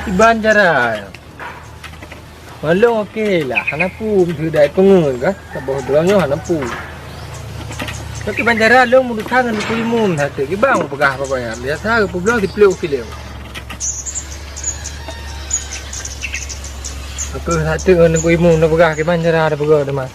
Iban cara. Malung okey lah. Hanapu sudah pengen kah? Tabah drone hanapu. Tapi banjara lo mulut tangan di kulimum hati. Ibang pegah apa ya? Biasa ke pulau di pulau kileu. Aku hati dengan kulimum nak pegah ke banjara ada pegah dah mas.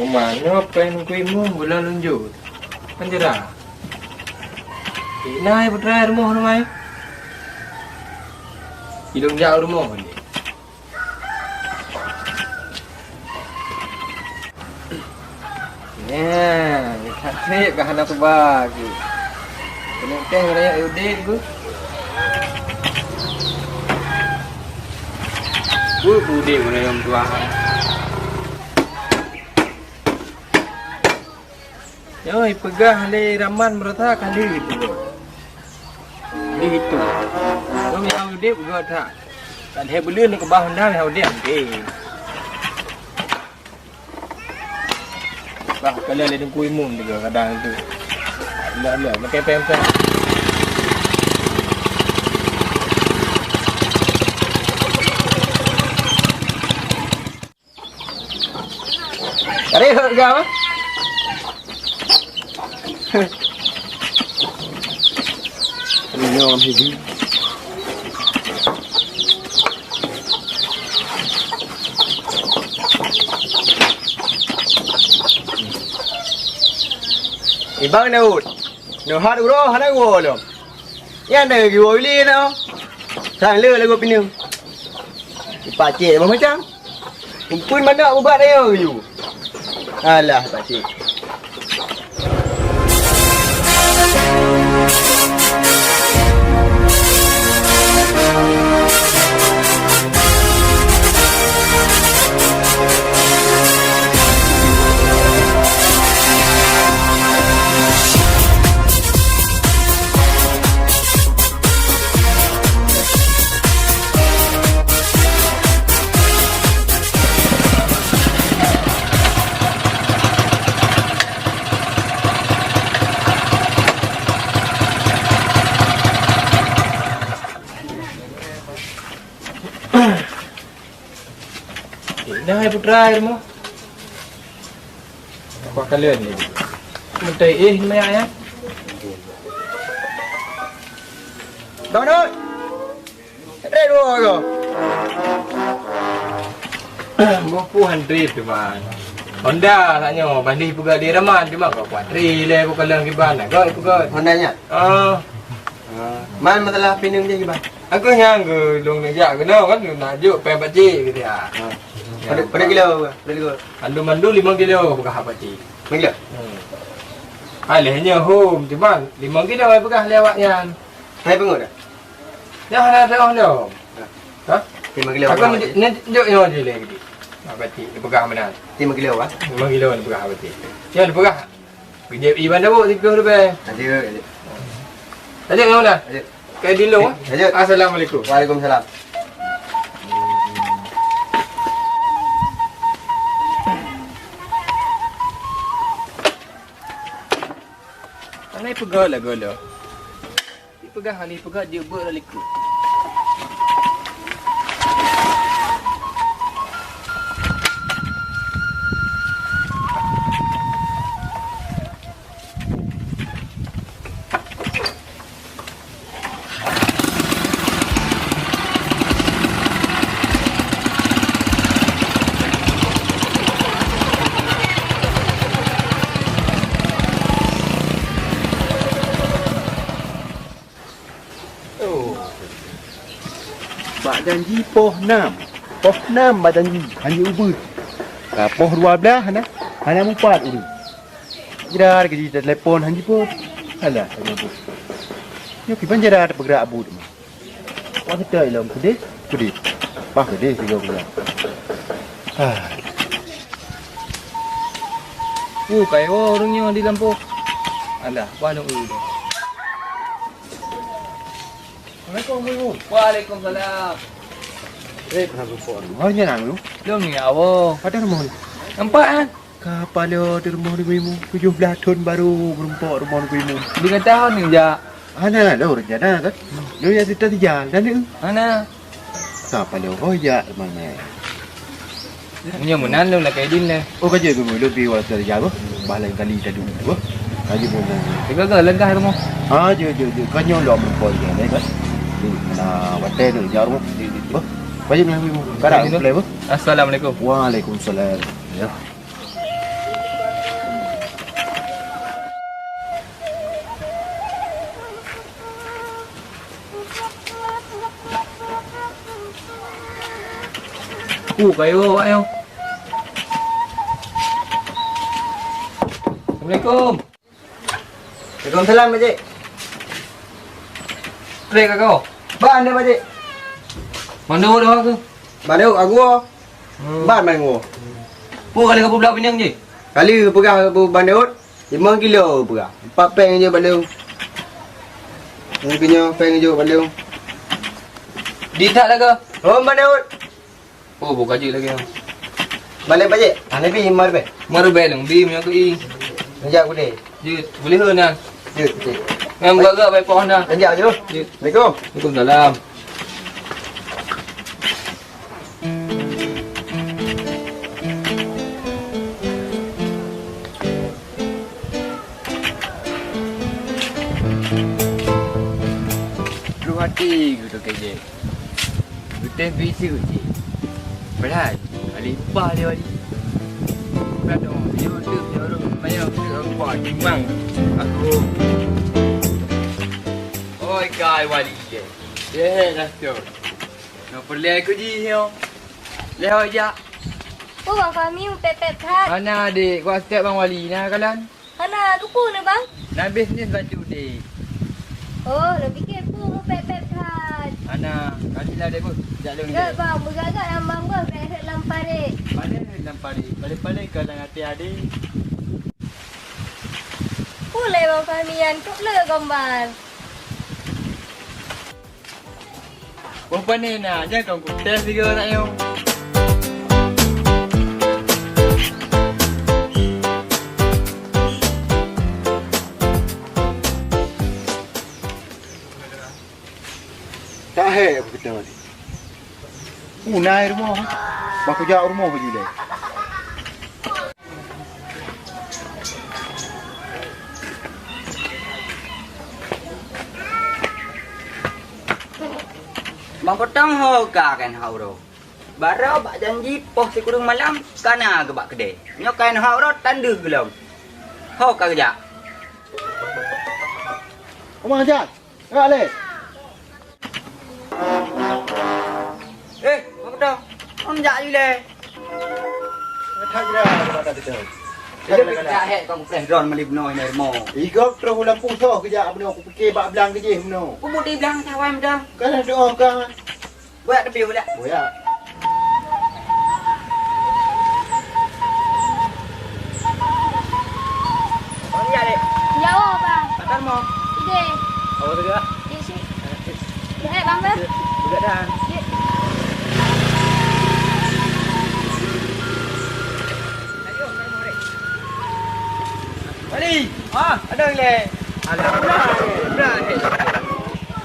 Mana pen kuimu bulan lunjut. Penjara. Inai putra rumah rumai. Hidung jauh rumah ni. Ya, tak sip kah nak bagi. Kena teh raya udit ku. Udit raya tuahan. Yoi pegah le raman merata kali itu. Di itu. Kau yang dia pegah tak. Tak ada belum ke bawah dah yang dia ke. Bah kalau le deng kuimun juga kadang itu. Lah pakai pempek. Tarik harga apa? Ini orang hidup. Ibang Daud, nuhat uro, hana gua lo. Yang ada gua beli no. Sang le lagu pinang. Pakcik macam. Kumpul mana ubat dia you. Alah pakcik. Dah putra ilmu. Apa kalian ni? Mutai ni ya. Donut. Redo go. Mampu handri tu man. Honda tanya banding pegak di Raman cuma kau kuatri le kau kalang kiban. Kau pegak Hondanya. Man masalah pinang dia kiban. Aku yang ke long nejak kena kan nak juk pen pakcik gitu ya. Pada kilo. Mandu 5 kilo pegah pakcik. Mengila. Alihnya home cuma 5 kilo ai pegah lewatnya. Hai pengut dah. Dah ada orang dah. Ha? 5 kilo. Aku ni juk yo je lagi. Pakcik dia pegah mana? 5 kilo ah. 5 kilo ni pegah pakcik. Ya dia pegah. Kerja iban dah 3 lebih. Ada. Tadi ngau dah. Ada. Kai dilo. Ada. Assalamualaikum. Waalaikumsalam. Anai pegah lah golo. Pegah ni pegah dia buat lagi ku. Bak janji poh 6. Poh 6 bak janji. Hanya ubah. Poh 12 nah. Hanya 4 uri. Jerar ke di telefon hanya pun. Alah, hanya pun. Yo kiban jerar bergerak abu tu. Wah kita ilmu pedih. Pah pedih sih kau bilang. Kayak orangnya di lampu. Alah, banyak uri. Assalamualaikum ibu. Waalaikumsalam. Pernah jumpa rumah ni nang lu. Belum ni awak. Ada rumah ni. Nampak kan? Kapal dia di rumah ni ibu. 17 tahun baru berumpa rumah ni ibu. Dengan tahun ni je. Ana dah rencana kan. Lu yang kita jalan dan ni. Mana? Kapal dia royak mana. Punya menan lu nak kaidin lah. Oh kerja tu lebih waktu kerja apa? Balai kali tadi tu. Aja pun. Tegak lenggah rumah. Ha je kanyo lo berumpa dia ni kan. Nah, wate tu jauh rumah. Apa? Baju ni ibu. Sekarang boleh apa? Assalamualaikum. Waalaikumsalam. Ya. Kayu awak yo. Assalamualaikum. Waalaikumsalam pakcik. Trek kau. Ban dia pakcik. Mana dah aku? Ban dia aku. Ban main gua. Pu kali kau belah pinang je. Kali pegang ban dia 5 kilo pegang. 4 peng je balung. Mungkinnya peng je balung. Ditak lah ke? Oh ban dia. Oh, buka je lagi. Balik pakcik. Ane pi mar pe. Maru beleng bi punya aku i. Menjak aku deh. Je, boleh ke nak? Je pakcik. Ngam gagak baik pohon dah. Menjak je. Je. Assalamualaikum. Waalaikumsalam. Lu hati gitu kerja. Betul visi kerja. Padahal Ali bah dia Ali. Padahal dia orang banyak orang buat timbang. Aku. Oi kai wali je. Dah tu. Nak pergi aku je yo. Leo ja. Oh, bang kami pepet hat. Mana adik kau setiap bang wali nak kalan? Mana kuku ni bang? Nak bisnes baju dik. Oh, dah fikir mu pepet hat. Ana, kasilah adik pun. Sekejap dulu. Ya bang, bergagak lambang bang, rehat lamparik. Pandai nampak adik. Pandai-pandai kau dengan hati adik. Pulai bang kami yang tukle gambar. Berapa ni nak? Jangan kau test juga tak yo. Tak hai apa kita ni. Naik rumah. Baku jauh rumah baju dia. Bang potong ho ka kan hauro. Barau bak janji poh si kurung malam kana ke bak kedai. Nyokan hauro tandu gelom. Ho ka kerja. Omang ajak. Enggak le. Bang potong. Om jak ju le. Tak kira apa kata dia. Dia kerja hek kau fresh drone mali beno ni mo. Igop terus lampu so kerja benda aku fikir bak belang kerja benda. Ku mudi bilang tawai mdah. Kan doa kan. Buat tepi budak. Oh ya. Bang ya le. Jauh bang. Patar mo. Ide. Awak tu ke? Di sini. Ya bang ber. Budak dah. Wali. Ada le. Alah,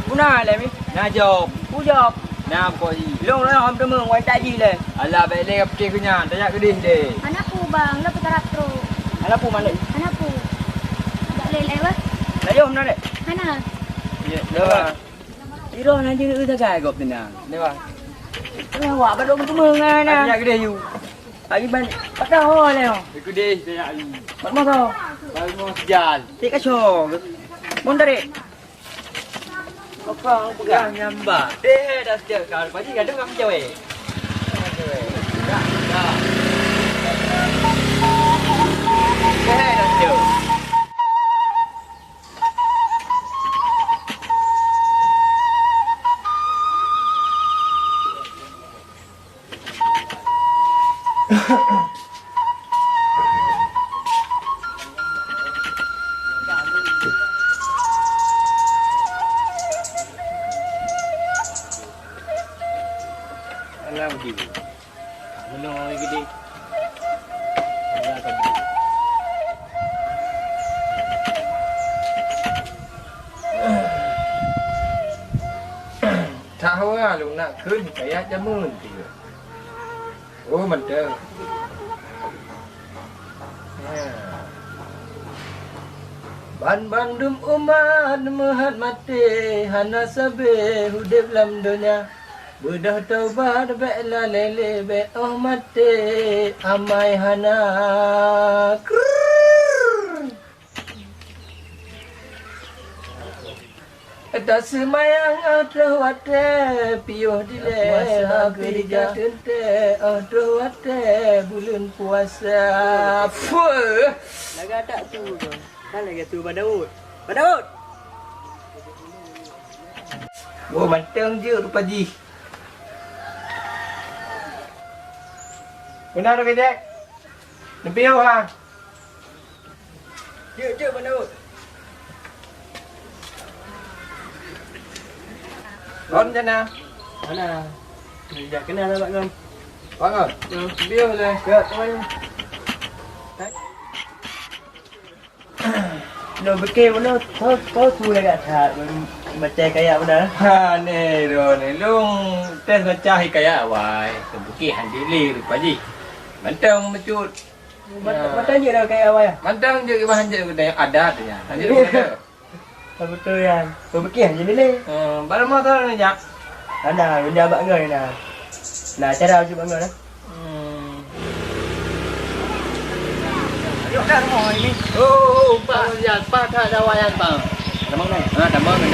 Buna le mi. Na job. Ku job. Na ko ji. Long le hom tu mung wan tak ji le. Alah baik le kapte kunya. Tak kedih deh. Anakku bang, lepas tarap tro. Alah pu mana? Anakku. Tak lelai wah. La yo na le. Mana? Ya, Dah. Iro na ji tu tak gop tu na. Dewa. Ni wa ba dong tu mung na. Tak kedih you. Lagi ban. Patah ho le. Kedih saya ali. Mat mo to. Baru mau sejal. Ti ka cho. Mon tare. Apa Pegang nyamba. Dah sejak kau. Pagi gaduh kau cewek. Dah. Dah sejak. dia. Belum orang gede. Tahu lah lu nak kun kayak jamun dia. Oh betul. Ban bandum umat mehat mati hana sabe hudip lam dunia. Budah taubat be'la lele be oh mati amai hana. Tak semayang atau wate piuh dile habis jatente atau wate bulan puasa. Fuh. Laga tak tu. Kan lagi tu Badaud. Badaud. Oh banteng je rupa ji. Benar ke Jack? Lebih ha. Je Badaud. Kon jana. Mana? Dah kenal lah Pak Gam. Bangun. Biar le. Ya, teman. Lo bekal mana? Kau tu lagi tak macam kayak mana? Ha ni ro ni lung tes macam kaya awai. Kebuki handili rupa ji. Mantang mecut. Macam je dah kayak awak. Mantang je bahan je ada tu ya. Hanya ada. Betul yang. Kau bekal je ni. Baru mau tahu ni jak. Ada, benda abang ngoi nah. Nah, cara ujuk abang ngoi nah. Yuk dah rumah ini. Oh, Pak ya, Pak tak ada wayan, Pak. Damang nai. Ha, damang ni.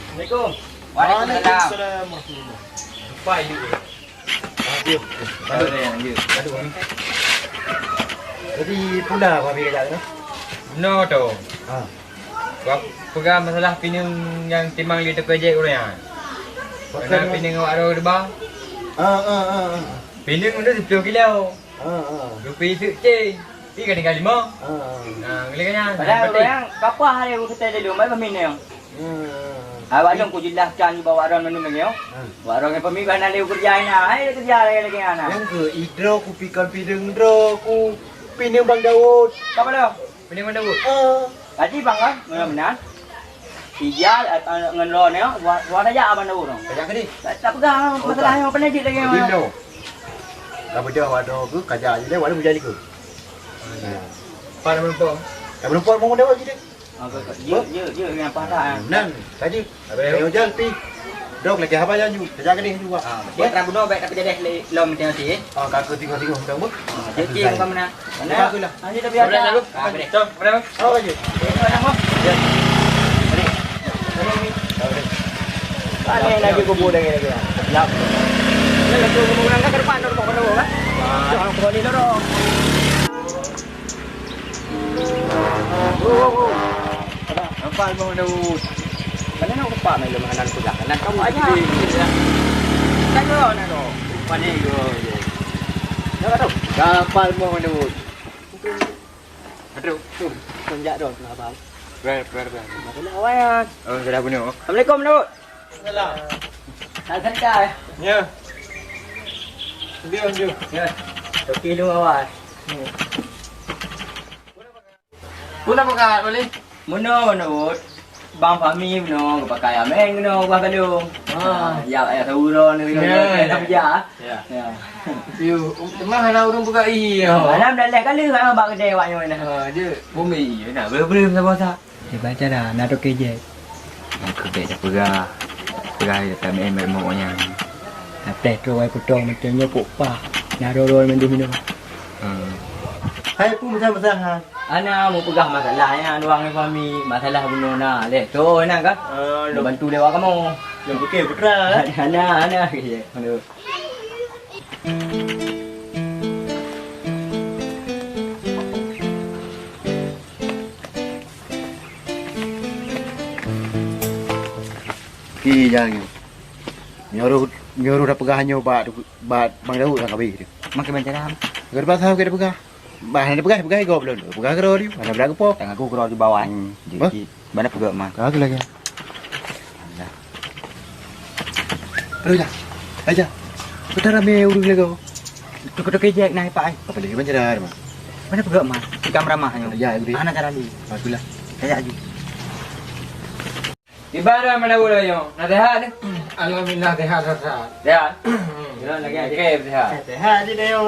Assalamualaikum. Waalaikumsalam. Pak itu. Dia. Ada yang dia. Jadi pula apa ambil kerja tu? No tu. Ha. Kau pegang masalah pinang yang timang di tepi je orang. Kena pinang awak ada debar. Pinang mana 10 kilo. Rupi tu je. 3 kali 5. Ngelihatnya. Padahal orang kapal hari aku kata dulu mai pemimpin yang. Awak dong ku jelaskan bawa orang mana lagi yo. Bawa orang pemimpin ada kerja ni. Ai kerja lagi ana. Yang ke idro ku pikir pideng dro ku pinang Bang Daud. Kapal dah. Pinang mana bu? Tadi bang kan, benar. Tijal ngan lo ni, buat aja abang dah urang. Kerja ke ni? Tak pegang masalah yang pandai dik lagi. Dino. Kamu dia wado ke kerja je dia wado berjali ke? Pada menumpang. Kamu lupa mau Daud je dia. Ya yang pada. Nan, tadi. Ayo jalan pi. Dok lagi apa jangan juga. Kerja ke ni juga. Buat rabu no baik tapi jadi lo macam ni. Oh, kakak tengok dah ber. Jadi kau mana? Mana? Nanti tapi Boleh ada. lalu. Jom, berapa? Oh, lagi. Mana lagi kubur lagi lagi. Lap. Ni lagi kubur orang ke depan orang mana orang? Jangan kau ni dorong. Nampak Bang Daud. Mana nak kepak mai lemah nan kuda. Nan kamu aja. Tak kau nak tu. Pani go. Nak tahu. Kapal Bang Daud. Aduh, tu. Konjak dong abang. Ber. Mana awak? Oh, sudah bunuh. Assalamualaikum Daud. Salam. Tak sedar. Ya. Jom. Ya. Okey lu awak. Pula pakai boleh. Mana Daud? Bang Fahmi no pakai ameng no gua kalau. Ya tahu ron ni. Tak ya. Ya. Yo, mah ana urung buka iya. Malam dah leh kali kan abang kedai awaknya mana. Ha, je bumi iya nak belum sama. Dia baca dah nak tu kerja. Aku tak pegah. Pegah tak main maunya. Teh tu ai potong macamnya popa. Nak roll mandi minum. Hai pun macam-macam ha. Ana mau pegang masalahnya ruang Fahmi, masalah bunuh na. Leh tu nak kan? Lu bantu dewa kamu. Yang okey putra. Ana kerja. Aduh. Ki jangan. Nyoru dah pegahnya bat Bang Daud dah kabeh dia. Makan macam mana? Gerba tahu ke dia pegah. Bahan dia pegah go belum. Pegah kero dia. Mana berlaku po. Tengah aku keluar di bawah. Bah? Jadi mana pegang mah? Kagak lagi. Aduh ya. Aja. Kita rame urus lagi. Tuk kejek naik pak. Apa lagi macam dah mah? Mana pegak mah? Di kamar mahnya. Ya, udah. Mana cara ni? Baguslah. Kayak aja. Di mana mana boleh yo? Nak sehat ni? Alhamdulillah sehat sehat. Sehat. Jalan lagi aja. Okey, sehat. Sehat je dah yo.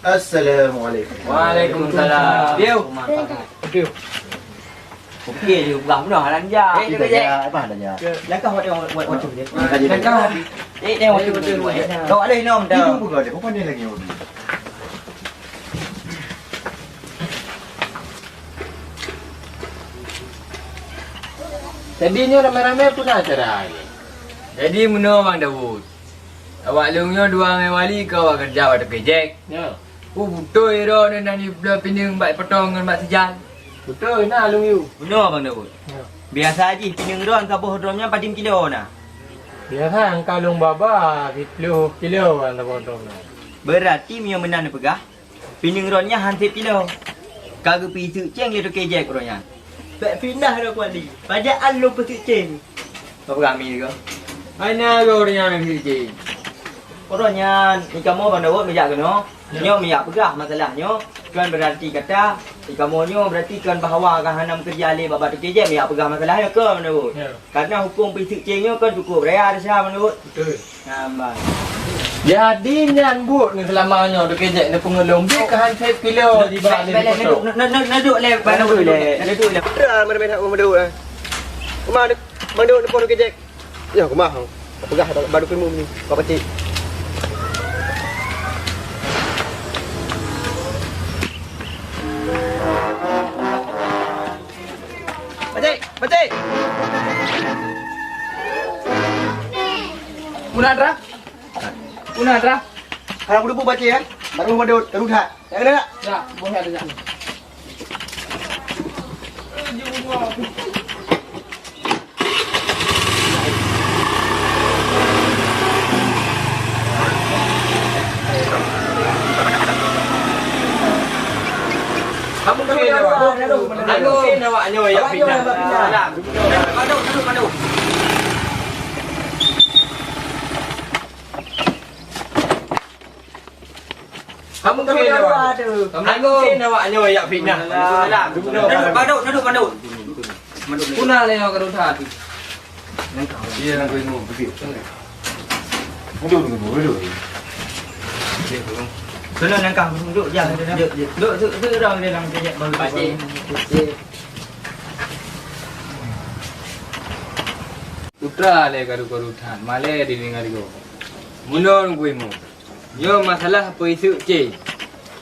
Assalamualaikum. Waalaikumsalam. Dia. Okey je bukan benar lanja. Kita kejek. ya, apa adanya? Langkah buat macam dia. Langkah hati. Dia macam tu. Kau ada nom Dia dah. bukan dia. Kau pandai lagi yo. Jadinya ramai-ramai pun acara ni. Jadi menurut Bang Dawud. Awak lungnya dua dengan wali kau awak kerja awak kejek. Ya. Betul ero ni nani belah pining baik potong dengan mak sejal. Betul nak Long Yu. Benar bang Daud. Ya. Biasa aja pining ron kabuh dromnya 4 kilo nah. Biasa ang kalung baba 10 kilo anda potong. Berarti mio menan pegah. Pining ronnya hansip kilo. Kagak pisu ceng le kejek ronnya. Bak pindah dah kuali. Pajak alu pisu ceng. Kau kami ke? Mana kau orang yang kerja? Orangnya ni kamu bang Daud mijak keno. Nyo mijak pegah masalahnya. Kan berarti kata kamu nyo berarti kan bahawa kan hanam kerja le baba kejek mijak pegah masalahnya ke bang Daud. Ya. Karena hukum pisu cengnya kan cukup raya ada siapa bang Daud. Betul. Nampak. Jadi nyan buat ni selamanya duk kejek ni pengelung dia kan 10 kilo di balik Balik potong. naduk le bang Daud le. Naduk le. Dah mana main hak manduk ah. Kumah ada manduk depan kejek. Ya kumah. Pegah baru kemu ni. Kau pacik. Pacik. Munadra? Munadra? Harap dulu baca ya. Baru manduk terus hak. Yang kena tak? Ya, boleh ada tak? Kamu kena awak. Aku kena awaknya ya pindah. Naduk. Kamu kena awak. Aku kena awaknya ya pindah. Naduk. Punah le aku kerja hati. Iya, aku ingin pergi. Aduh. Kena nangkah duduk jangan duduk orang dia dalam kejek baru pacik. Putra le karu than male di ningal go. Munor guimu. Yo masalah puisu cing.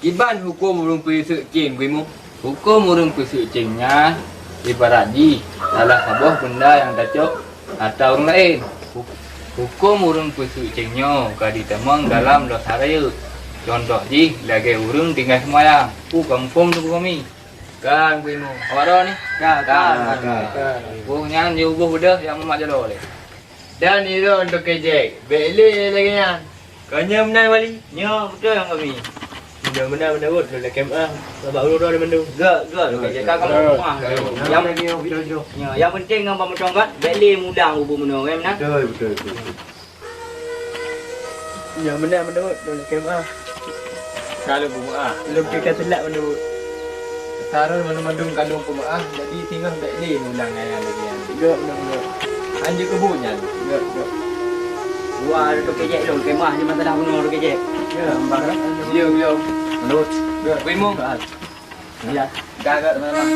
Iban hukum urung puisu cing guimu. Hukum urung puisu cingnya ibarat di salah sebuah benda yang cocok atau orang lain. Hukum urung puisu cingnya kadi temang dalam dosa raya. Contoh ji lagi urung tinggal semayang. Kampung tu kami. Kan guimu. Awak ni? Kan. Bukan ni ubuh dah yang mak jalo le. Dan itu untuk kejek. Beli lagi yang. Kanya benar wali. Nyo betul yang kami. Dia benar Daud dah KMA. Babak urus dah manduk. Gak kejek kamu rumah. Yang yang penting ngam macam kan beli mudang ubu menang kan. Betul. Ya benar Daud dah KMA. Kalau pemaah. Belum kita telak Daud. Taruh mandung kalung pemaah jadi tinggal beli ulang ayam lagi yang. Benar. Anjir kebunnya. Dua ada kejek dong kemah ni masalah benar kejek. Ya, mbak. Dia beliau. Daud. Guimu. Ya. Gagak teman-teman.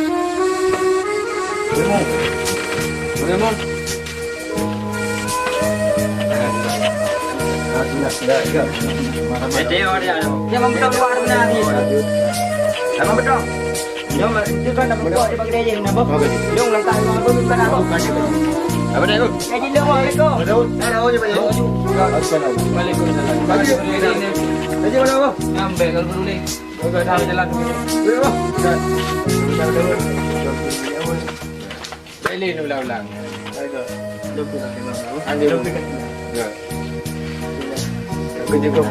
Guimu. Dah. Dia ada. Dia membetul buat benar ni. Sama betul. Jom itu kan nak buat dia bagi dia nak apa? Jom langkah apa bukan apa. Apa dia tu? Jadi dia Assalamualaikum. Daud. Dah je banyak. Waalaikumsalam. Bagi ni. Jadi mana apa? Sampai kalau perlu ni. Kau dah jalan tu. Beli ulang-ulang. Anjir. Kerja kau.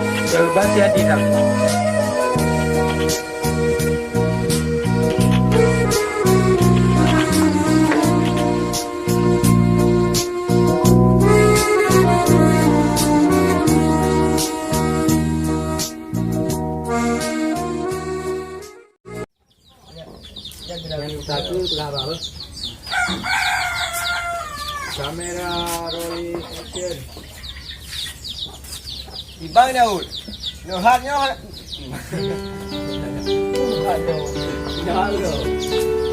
Berhati-hati tak? Satu berapa? Kamera rolling action. Ibang Daud. No hat nyo. Aduh. Jauh.